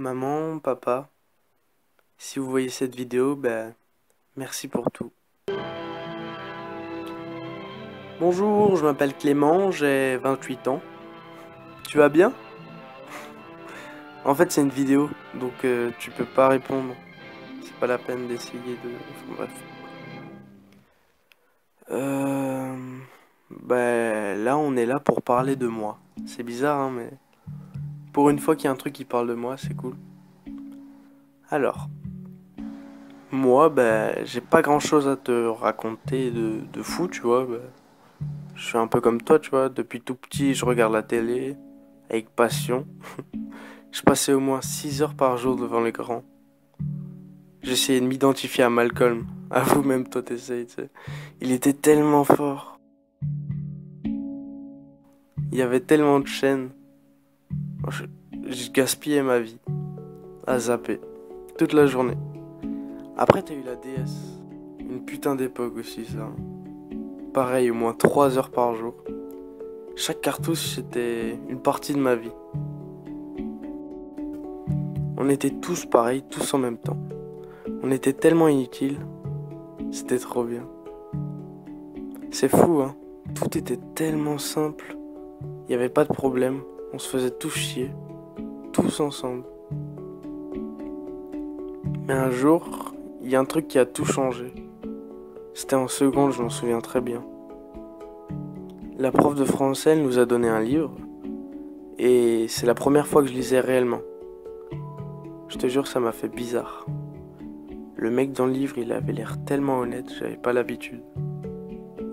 Maman, papa, si vous voyez cette vidéo, merci pour tout. Bonjour, je m'appelle Clément, j'ai 28 ans. Tu vas bien? En fait, c'est une vidéo, donc tu peux pas répondre. C'est pas la peine d'essayer de... Enfin, bref. Là, on est là pour parler de moi. C'est bizarre, hein, mais... Pour une fois qu'il y a un truc qui parle de moi, c'est cool. Alors, moi, j'ai pas grand-chose à te raconter de fou, tu vois. Je suis un peu comme toi, tu vois. Depuis tout petit, je regarde la télé avec passion. Je passais au moins 6 heures par jour devant l'écran. J'essayais de m'identifier à Malcolm. Avoue même, toi, t'essayes, tu sais. Il était tellement fort. Il y avait tellement de chaînes. Moi, je gaspillais ma vie à zapper toute la journée. Après, t'as eu la DS. Une putain d'époque aussi, ça. Pareil, au moins 3 heures par jour. Chaque cartouche, c'était une partie de ma vie. On était tous pareils, tous en même temps. On était tellement inutiles. C'était trop bien. C'est fou, hein. Tout était tellement simple. Il n'y avait pas de problème. On se faisait tous chier. Tous ensemble. Mais un jour, il y a un truc qui a tout changé. C'était en seconde, je m'en souviens très bien. La prof de français, elle nous a donné un livre. Et c'est la première fois que je lisais réellement. Je te jure, ça m'a fait bizarre. Le mec dans le livre, il avait l'air tellement honnête, j'avais pas l'habitude.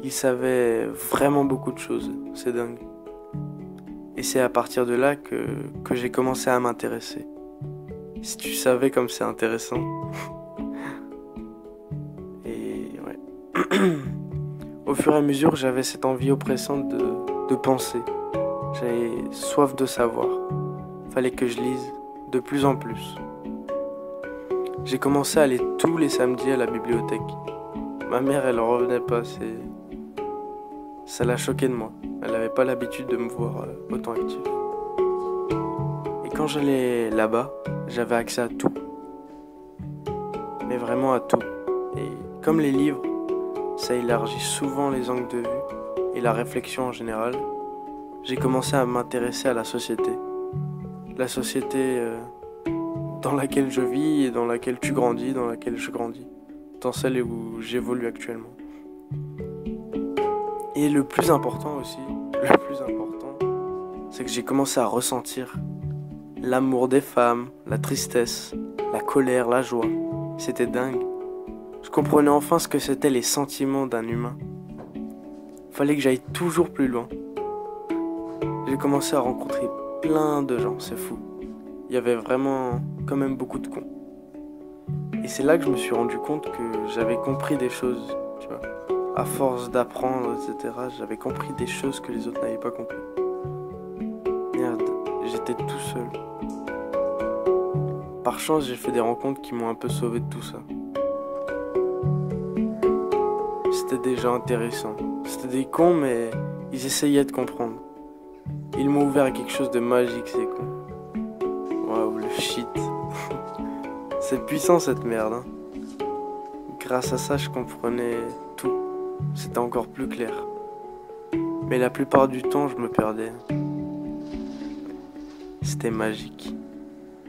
Il savait vraiment beaucoup de choses, c'est dingue. Et c'est à partir de là que j'ai commencé à m'intéresser. Si tu savais comme c'est intéressant. Et ouais. Au fur et à mesure, j'avais cette envie oppressante de penser. J'avais soif de savoir. Fallait que je lise de plus en plus. J'ai commencé à aller tous les samedis à la bibliothèque. Ma mère, elle revenait pas, ça l'a choqué de moi. Elle avait pas l'habitude de me voir autant actif. Et quand j'allais là-bas, j'avais accès à tout. Mais vraiment à tout. Et comme les livres, ça élargit souvent les angles de vue et la réflexion en général, j'ai commencé à m'intéresser à la société. La société dans laquelle je vis et dans laquelle tu grandis, dans laquelle je grandis. Dans celle où j'évolue actuellement. Et le plus important aussi, c'est que j'ai commencé à ressentir l'amour des femmes, la tristesse, la colère, la joie. C'était dingue. Je comprenais enfin ce que c'étaient les sentiments d'un humain. Fallait que j'aille toujours plus loin. J'ai commencé à rencontrer plein de gens, c'est fou. Il y avait vraiment quand même beaucoup de cons. Et c'est là que je me suis rendu compte que j'avais compris des choses, tu vois. À force d'apprendre, etc., j'avais compris des choses que les autres n'avaient pas compris. Merde, j'étais tout seul. Par chance, j'ai fait des rencontres qui m'ont un peu sauvé de tout ça. C'était déjà intéressant. C'était des cons, mais ils essayaient de comprendre. Ils m'ont ouvert à quelque chose de magique, ces cons. Waouh, le shit. C'est puissant cette merde, hein. Grâce à ça, je comprenais tout. C'était encore plus clair. Mais la plupart du temps, je me perdais. C'était magique.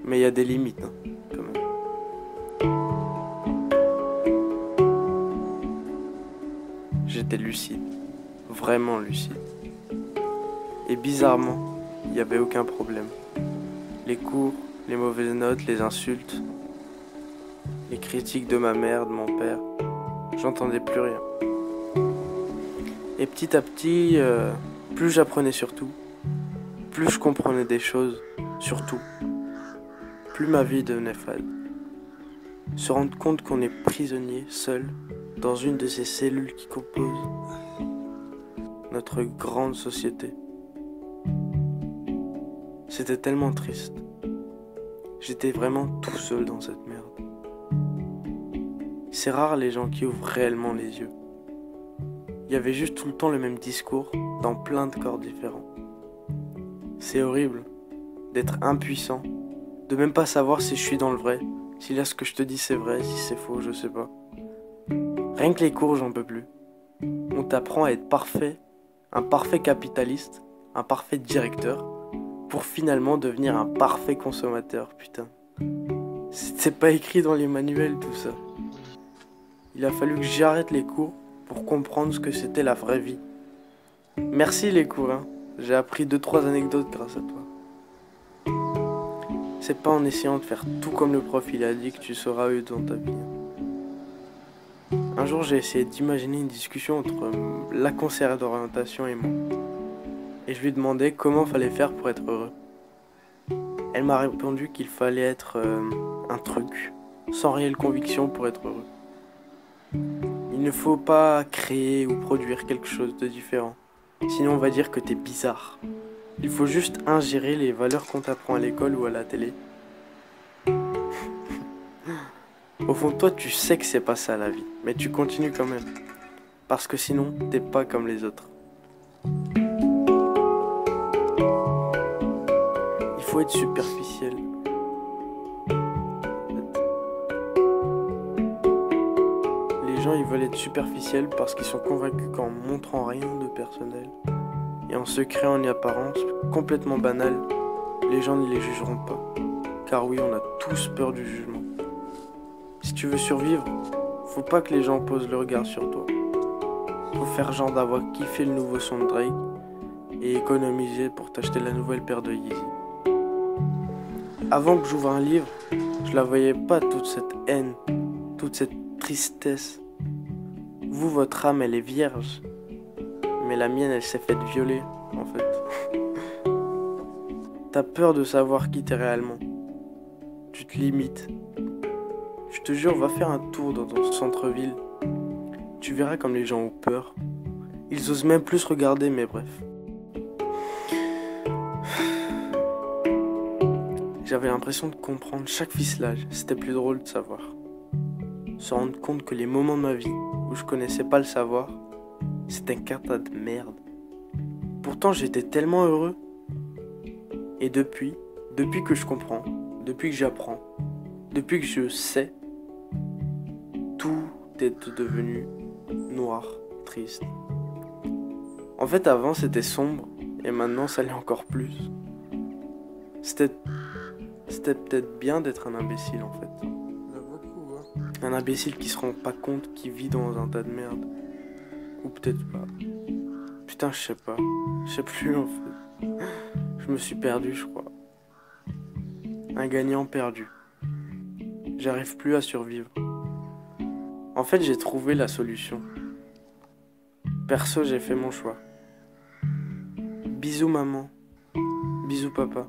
Mais il y a des limites, hein, quand même. J'étais lucide. Vraiment lucide. Et bizarrement, il n'y avait aucun problème. Les cours, les mauvaises notes, les insultes, les critiques de ma mère, de mon père, j'entendais plus rien. Et petit à petit, plus j'apprenais sur tout, plus je comprenais des choses sur tout, plus ma vie devenait fade. Se rendre compte qu'on est prisonnier, seul, dans une de ces cellules qui composent notre grande société. C'était tellement triste. J'étais vraiment tout seul dans cette merde. C'est rare les gens qui ouvrent réellement les yeux. Il y avait juste tout le temps le même discours dans plein de corps différents. C'est horrible d'être impuissant De même pas savoir si je suis dans le vrai, si là ce que je te dis c'est vrai, si c'est faux, je sais pas. Rien que les cours, j'en peux plus. On t'apprend à être parfait, un parfait capitaliste, un parfait directeur, pour finalement devenir un parfait consommateur, putain. C'est pas écrit dans les manuels tout ça. Il a fallu que j'arrête les cours pour comprendre ce que c'était la vraie vie. Merci les cours, hein. J'ai appris 2-3 anecdotes grâce à toi. C'est pas en essayant de faire tout comme le prof il a dit que tu seras eu dans ta vie. Un jour j'ai essayé d'imaginer une discussion entre la conseillère d'orientation et moi. Et je lui demandais comment fallait faire pour être heureux. Elle m'a répondu qu'il fallait être un truc, sans réelle conviction pour être heureux. Il ne faut pas créer ou produire quelque chose de différent, sinon on va dire que t'es bizarre. Il faut juste ingérer les valeurs qu'on t'apprend à l'école ou à la télé. Au fond de toi, tu sais que c'est pas ça la vie, mais tu continues quand même. Parce que sinon, t'es pas comme les autres. Il faut être superficiel. Les gens, ils veulent être superficiels parce qu'ils sont convaincus qu'en montrant rien de personnel et en se créant une apparence complètement banale, les gens ne les jugeront pas. Car oui, on a tous peur du jugement. Si tu veux survivre, faut pas que les gens posent le regard sur toi. Faut faire genre d'avoir kiffé le nouveau son de Drake et économiser pour t'acheter la nouvelle paire de Yeezy. Avant que j'ouvre un livre, je la voyais pas toute cette haine, toute cette tristesse. Vous, votre âme, elle est vierge. Mais la mienne, elle s'est faite violer, en fait. T'as peur de savoir qui t'es réellement. Tu te limites. Je te jure, va faire un tour dans ton centre-ville. Tu verras comme les gens ont peur. Ils osent même plus se regarder, mais bref. J'avais l'impression de comprendre chaque ficelage. C'était plus drôle de savoir. Se rendre compte que les moments de ma vie où je connaissais pas le savoir, c'était qu'un tas de merde. Pourtant, j'étais tellement heureux. Et depuis que je comprends, depuis que j'apprends, depuis que je sais, tout est devenu noir, triste. En fait, avant, c'était sombre, et maintenant, ça l'est encore plus. C'était peut-être bien d'être un imbécile, en fait. Un imbécile qui se rend pas compte qu'il vit dans un tas de merde. Ou peut-être pas. Putain, je sais pas. Je sais plus, en fait. Je me suis perdu, je crois. Un gagnant perdu. J'arrive plus à survivre. En fait, j'ai trouvé la solution. Perso, j'ai fait mon choix. Bisous maman. Bisous papa.